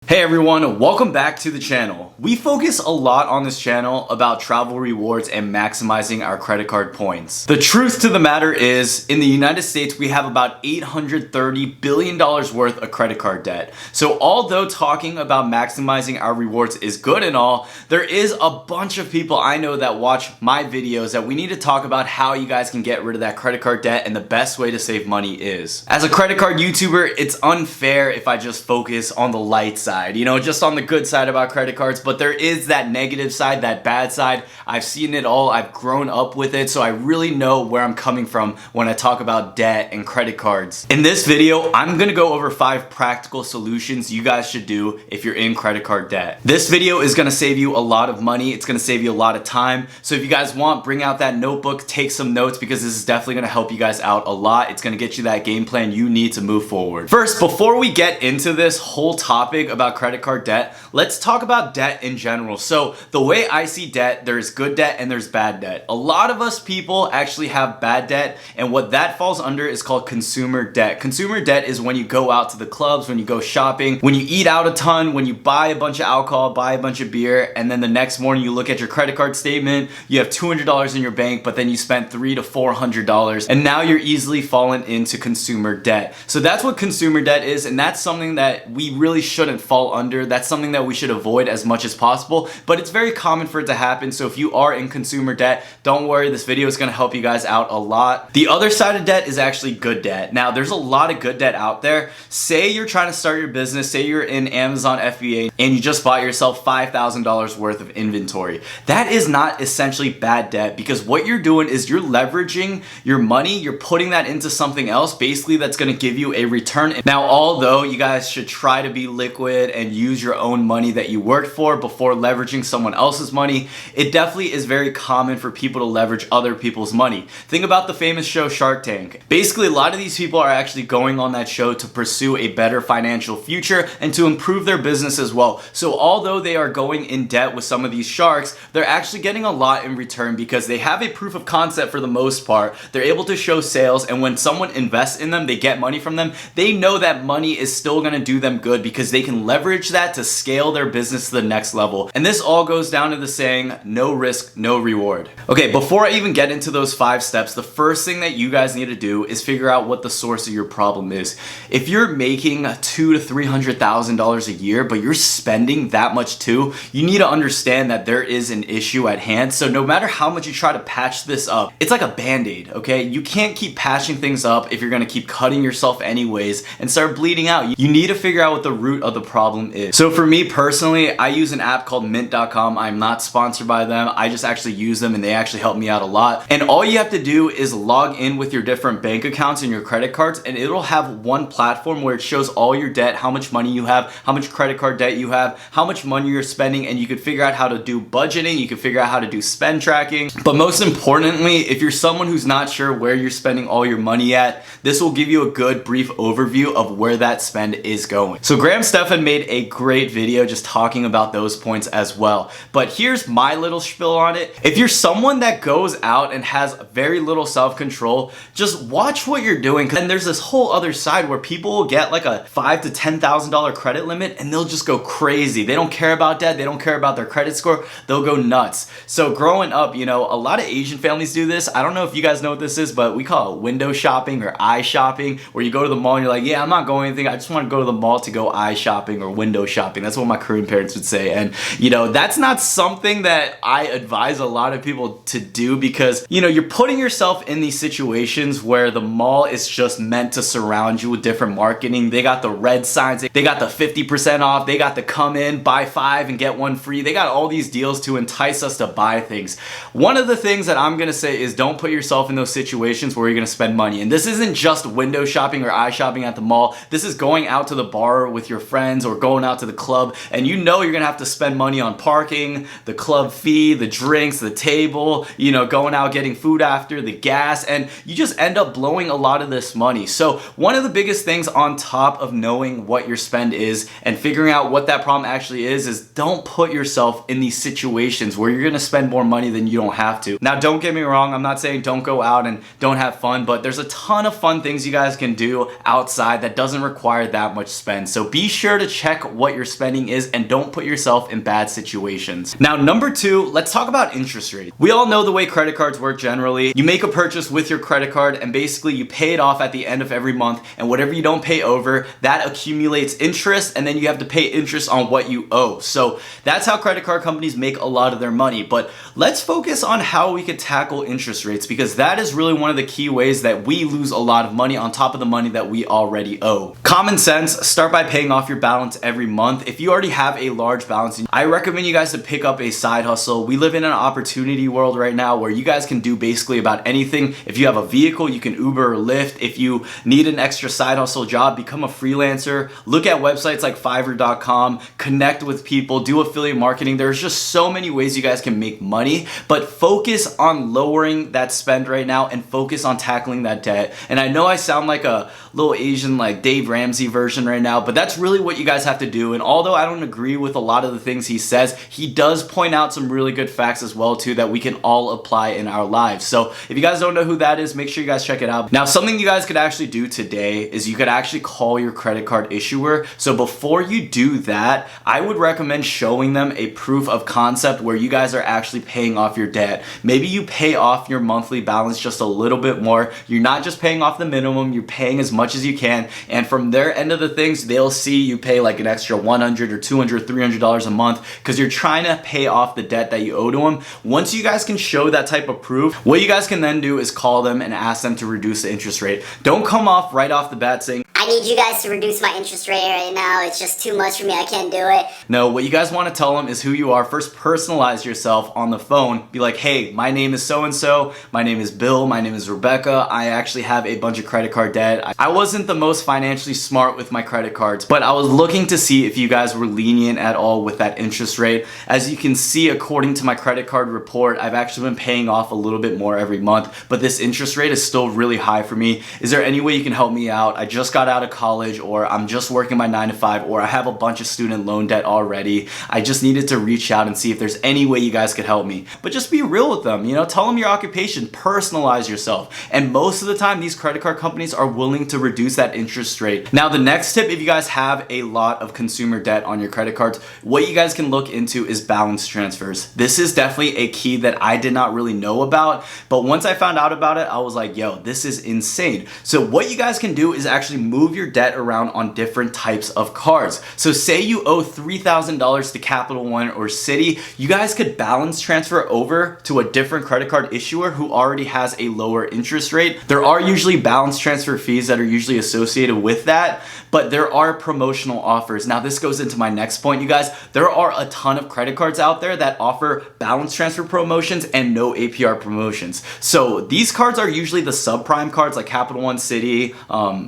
Hey everyone, welcome back to the channel. We focus a lot on this channel about travel rewards and maximizing our credit card points. The truth to the matter is, in the United States, we have about $830 billion worth of credit card debt. So although talking about maximizing our rewards is good and all, there is a bunch of people I know that watch my videos that we need to talk about how you guys can get rid of that credit card debt and the best way to save money is. As a credit card YouTuber, it's unfair if I just focus on the light side. You know, just on the good side about credit cards, but there is that negative side, that bad side. I've seen it all, I've grown up with it, so I really know where I'm coming from when I talk about debt and credit cards. In this video, I'm gonna go over 5 practical solutions you guys should do if you're in credit card debt. This video is gonna save you a lot of money, it's gonna save you a lot of time, so if you guys want, bring out that notebook, take some notes, because this is definitely gonna help you guys out a lot. It's gonna get you that game plan you need to move forward. First, before we get into this whole topic about credit card debt, let's talk about debt in general. So the way I see debt, there's good debt and there's bad debt. A lot of us people actually have bad debt, and what that falls under is called consumer debt. Consumer debt is when you go out to the clubs, when you go shopping, when you eat out a ton, when you buy a bunch of alcohol, buy a bunch of beer, and then the next morning you look at your credit card statement, you have $200 in your bank, but then you spent $300 to $400, and now you're easily fallen into consumer debt. So that's what consumer debt is, and that's something that we really shouldn't fall under. That's something that we should avoid as much as possible, but it's very common for it to happen. So if you are in consumer debt, don't worry, this video is going to help you guys out a lot. The other side of debt is actually good debt. Now there's a lot of good debt out there. Say you're trying to start your business, say you're in Amazon FBA and you just bought yourself $5,000 worth of inventory. That is not essentially bad debt, because what you're doing is you're leveraging your money, you're putting that into something else basically that's going to give you a return. Now although you guys should try to be liquid and use your own money that you worked for before leveraging someone else's money, it definitely is very common for people to leverage other people's money. Think about the famous show Shark Tank. Basically, a lot of these people are actually going on that show to pursue a better financial future and to improve their business as well. So although they are going in debt with some of these sharks, they're actually getting a lot in return because they have a proof of concept for the most part. They're able to show sales, and when someone invests in them, they get money from them, they know that money is still going to do them good because they can leverage that to scale their business to the next level. And this all goes down to the saying, no risk, no reward. Okay, before I even get into those 5 steps, the first thing that you guys need to do is figure out what the source of your problem is. If you're making $200,000 to $300,000 a year, but you're spending that much too, you need to understand that there is an issue at hand. So no matter how much you try to patch this up, it's like a band-aid, okay? You can't keep patching things up if you're gonna keep cutting yourself anyways and start bleeding out. You need to figure out what the root of the problem is. So for me personally, I use an app called mint.com. I'm not sponsored by them. I just actually use them and they actually help me out a lot. And all you have to do is log in with your different bank accounts and your credit cards, and it'll have one platform where it shows all your debt, how much money you have, how much credit card debt you have, how much money you're spending, and you can figure out how to do budgeting, you can figure out how to do spend tracking. But most importantly, if you're someone who's not sure where you're spending all your money at, this will give you a good brief overview of where that spend is going. So Graham Stephan made a great video just talking about those points as well. But here's my little spiel on it. If you're someone that goes out and has very little self-control, just watch what you're doing. And there's this whole other side where people will get like a $5,000 to $10,000 credit limit and they'll just go crazy. They don't care about debt, they don't care about their credit score, they'll go nuts. So growing up, you know, a lot of Asian families do this. I don't know if you guys know what this is, but we call it window shopping or eye shopping, where you go to the mall and you're like, yeah, I'm not going anything, I just want to go to the mall to go eye shopping or window shopping. That's what my Korean parents would say. And you know, that's not something that I advise a lot of people to do, because you know, you're putting yourself in these situations where the mall is just meant to surround you with different marketing. They got the red signs, they got the 50% off, they got the come in, buy 5 and get 1 free. They got all these deals to entice us to buy things. One of the things that I'm gonna say is don't put yourself in those situations where you're gonna spend money. And this isn't just window shopping or eye shopping at the mall. This is going out to the bar with your friends or going out to the club, and you know you're gonna have to spend money on parking, the club fee, the drinks, the table, you know, going out getting food after, the gas, and you just end up blowing a lot of this money. So one of the biggest things on top of knowing what your spend is and figuring out what that problem actually is don't put yourself in these situations where you're gonna spend more money than you don't have to. Now don't get me wrong, I'm not saying don't go out and don't have fun, but there's a ton of fun things you guys can do outside that doesn't require that much spend. So be sure to check what your spending is and don't put yourself in bad situations. Now, number 2, let's talk about interest rate. We all know the way credit cards work generally. You make a purchase with your credit card and basically you pay it off at the end of every month, and whatever you don't pay over, that accumulates interest, and then you have to pay interest on what you owe. So that's how credit card companies make a lot of their money. But let's focus on how we could tackle interest rates, because that is really one of the key ways that we lose a lot of money on top of the money that we already owe. Common sense, start by paying off your balance every month. If you already have a large balance, I recommend you guys to pick up a side hustle. We live in an opportunity world right now where you guys can do basically about anything. If you have a vehicle, you can Uber or Lyft. If you need an extra side hustle job, become a freelancer. Look at websites like Fiverr.com, connect with people, do affiliate marketing. There's just so many ways you guys can make money, but focus on lowering that spend right now and focus on tackling that debt. And I know I sound like a little Asian like Dave Ramsey version right now, but that's really what you guys have to do. And although I don't agree with a lot of the things he says, he does point out some really good facts as well too that we can all apply in our lives. So if you guys don't know who that is, make sure you guys check it out. Now, something you guys could actually do today is you could actually call your credit card issuer. So before you do that, I would recommend showing them a proof of concept where you guys are actually paying off your debt. Maybe you pay off your monthly balance just a little bit more. You're not just paying off the minimum, you're paying as much as you can. And from their end of the things, they'll see you pay like an extra $100 or $200, $300 a month because you're trying to pay off the debt that you owe to them. Once you guys can show that type of proof, what you guys can then do is call them and ask them to reduce the interest rate. Don't come off right off the bat saying, I need you guys to reduce my interest rate right now. It's just too much for me. I can't do it. No, what you guys want to tell them is who you are. First, personalize yourself on the phone. Be like, hey, my name is so-and-so. My name is Bill. My name is Rebecca. I actually have a bunch of credit card debt. I wasn't the most financially smart with my credit cards, but I was looking to see if you guys were lenient at all with that interest rate. As you can see, according to my credit card report, I've actually been paying off a little bit more every month, but this interest rate is still really high for me. Is there any way you can help me out? I just got out of college, or I'm just working my 9 to 5, or I have a bunch of student loan debt already. I just needed to reach out and see if there's any way you guys could help me. But just be real with them, you know, tell them your occupation, personalize yourself. And most of the time, these credit card companies are willing to reduce that interest rate. Now, the next tip, if you guys have a lot of consumer debt on your credit cards, what you guys can look into is balance transfers. This is definitely a key that I did not really know about, but once I found out about it, I was like, yo, this is insane. So what you guys can do is actually move your debt around on different types of cards. So say you owe $3,000 to Capital One or Citi, you guys could balance transfer over to a different credit card issuer who already has a lower interest rate. There are usually balance transfer fees that are usually associated with that, but there are promotional offers. Now, this goes into my next point, you guys. There are a ton of credit cards out there that offer balance transfer promotions and no APR promotions. So these cards are usually the subprime cards like Capital One, Citi,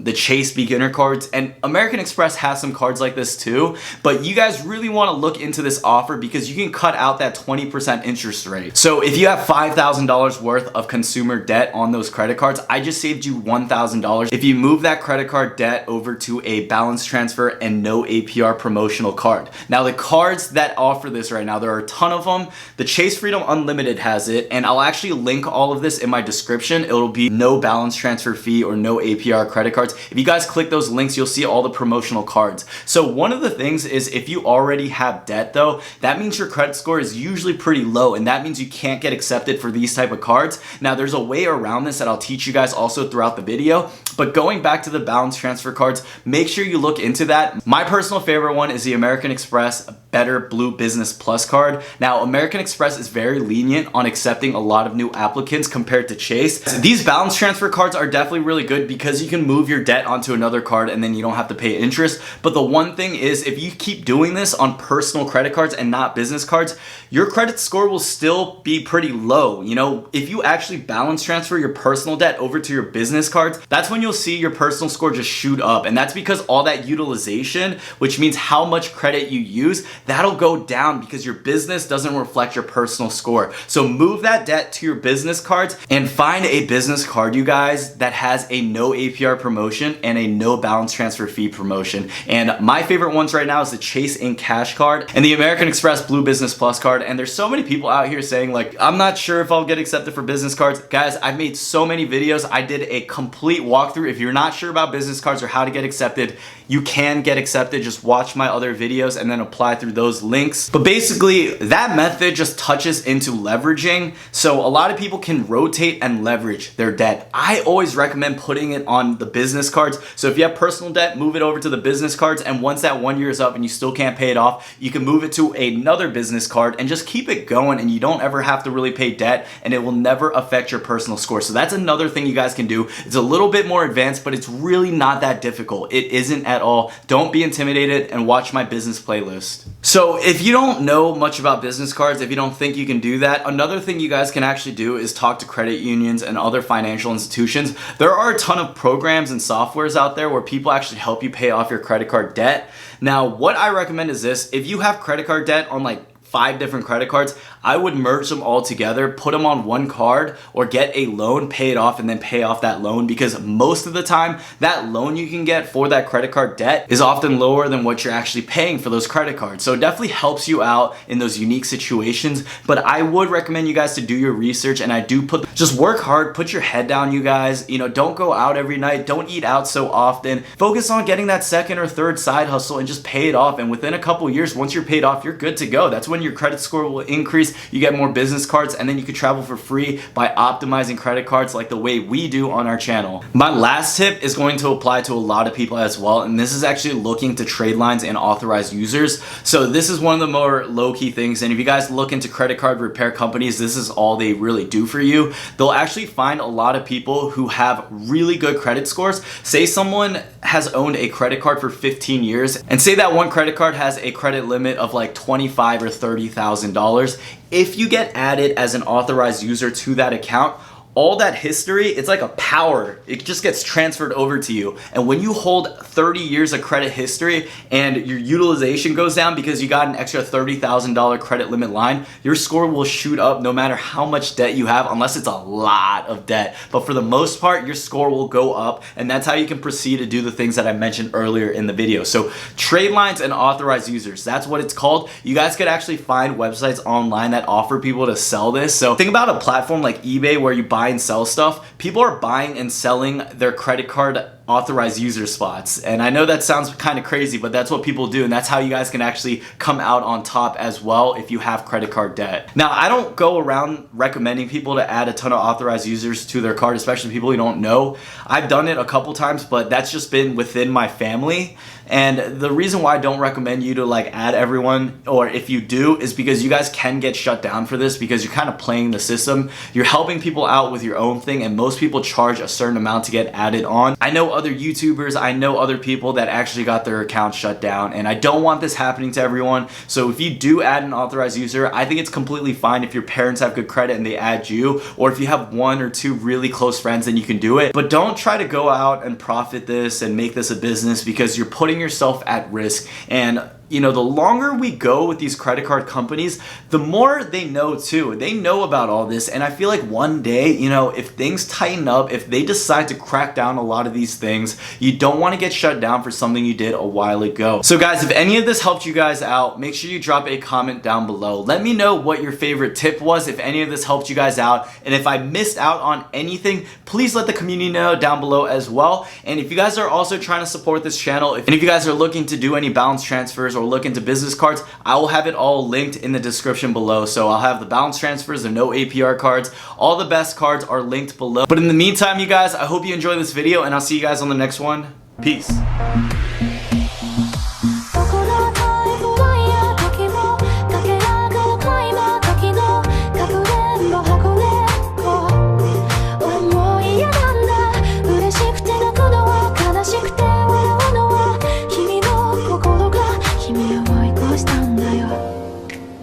the Chase beginner cards, and American Express has some cards like this too. But you guys really want to look into this offer because you can cut out that 20% interest rate. So if you have $5,000 worth of consumer debt on those credit cards, I just saved you $1,000 if you move that credit card debt over to a balance transfer and no APR promotional card. Now, the cards that offer this right now, there are a ton of them. The Chase Freedom Unlimited has it, and I'll actually link all of this in my description. It'll be no balance transfer fee or no APR credit cards. If you guys click those links, you'll see all the promotional cards. So one of the things is if you already have debt though, that means your credit score is usually pretty low, and that means you can't get accepted for these type of cards. Now, there's a way around this that I'll teach you guys also throughout the video, but going back to the balance transfer cards, make sure you look into that. My personal favorite one is the American Express Better Blue Business Plus card. Now, American Express is very lenient on accepting a lot of new applicants compared to Chase. These balance transfer cards are definitely really good because you can move your debt onto another card and then you don't have to pay interest. But the one thing is, if you keep doing this on personal credit cards and not business cards, your credit score will still be pretty low. You know, if you actually balance transfer your personal debt over to your business cards, that's when you'll see your personal score just shoot up. And that's because all that utilization, which means how much credit you use, that'll go down because your business doesn't reflect your personal score. So move that debt to your business cards and find a business card, you guys, that has a no APR promotion and a no balance transfer fee promotion. And my favorite ones right now is the Chase in Cash card and the American Express Blue Business Plus card. And there's so many people out here saying like, I'm not sure if I'll get accepted for business cards. Guys, I've made so many videos. I did a complete walkthrough. If you're not sure about business cards or how to get accepted, you can get accepted. Just watch my other videos and then apply through those links. But basically, that method just touches into leveraging. So a lot of people can rotate and leverage their debt. I always recommend putting it on the business cards. So if you have personal debt, move it over to the business cards. And once that 1 year is up and you still can't pay it off, you can move it to another business card and just keep it going, and you don't ever have to really pay debt, and it will never affect your personal score. So that's another thing you guys can do. It's a little bit more advanced, but it's really not that difficult. It isn't at all. Don't be intimidated and watch my business playlist. So if you don't know much about business cards, if you don't think you can do that, another thing you guys can actually do is talk to credit unions and other financial institutions. There are a ton of programs and softwares out there where people actually help you pay off your credit card debt. Now, what I recommend is this: if you have credit card debt on like 5 different credit cards, I would merge them all together, put them on one card, or get a loan, pay it off, and then pay off that loan, because most of the time that loan you can get for that credit card debt is often lower than what you're actually paying for those credit cards. So it definitely helps you out in those unique situations. But I would recommend you guys to do your research, and I do just work hard, put your head down, you guys. You know, don't go out every night, don't eat out so often. Focus on getting that second or third side hustle and just pay it off. And within a couple years, once you're paid off, you're good to go. That's when your credit score will increase, you get more business cards, and then you can travel for free by optimizing credit cards like the way we do on our channel. My last tip is going to apply to a lot of people as well, and this is actually looking to trade lines and authorized users. So this is one of the more low-key things, and if you guys look into credit card repair companies, this is all they really do for you. They'll actually find a lot of people who have really good credit scores. Say someone has owned a credit card for 15 years, and say that one credit card has a credit limit of like $25,000 or $30,000. If you get added as an authorized user to that account, all that history, it's like a power. It just gets transferred over to you. And when you hold 30 years of credit history and your utilization goes down because you got an extra $30,000 credit limit line, your score will shoot up no matter how much debt you have, unless it's a lot of debt. But for the most part, your score will go up, and that's how you can proceed to do the things that I mentioned earlier in the video. So trade lines and authorized users, that's what it's called. You guys could actually find websites online that offer people to sell this. So think about a platform like eBay where you buy and sell stuff. People are buying and selling their credit card authorized user spots. And I know that sounds kind of crazy, but that's what people do, and that's how you guys can actually come out on top as well if you have credit card debt. Now, I don't go around recommending people to add a ton of authorized users to their card, especially people you don't know. I've done it a couple times, but that's just been within my family. And the reason why I don't recommend you to like add everyone, or if you do, is because you guys can get shut down for this, because you're kind of playing the system. You're helping people out with your own thing, and most people charge a certain amount to get added on. I know other YouTubers, I know other people that actually got their accounts shut down, and I don't want this happening to everyone. So if you do add an authorized user, I think it's completely fine if your parents have good credit and they add you, or if you have 1 or 2 really close friends, then you can do it. But don't try to go out and profit this and make this a business, because you're putting yourself at risk. And you know, the longer we go with these credit card companies, the more they know too. They know about all this, and I feel like one day, you know, if things tighten up, if they decide to crack down a lot of these things, you don't want to get shut down for something you did a while ago. So guys, if any of this helped you guys out, make sure you drop a comment down below. Let me know what your favorite tip was, if any of this helped you guys out, and if I missed out on anything, please let the community know down below as well. And if you guys are also trying to support this channel, and if you guys are looking to do any balance transfers or look into business cards, I will have it all linked in the description below. So I'll have the balance transfers, the no APR cards, all the best cards are linked below. But in the meantime, you guys, I hope you enjoyed this video, and I'll see you guys on the next one. Peace.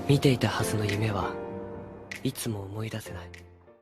見ていたはずの夢はいつも思い出せない。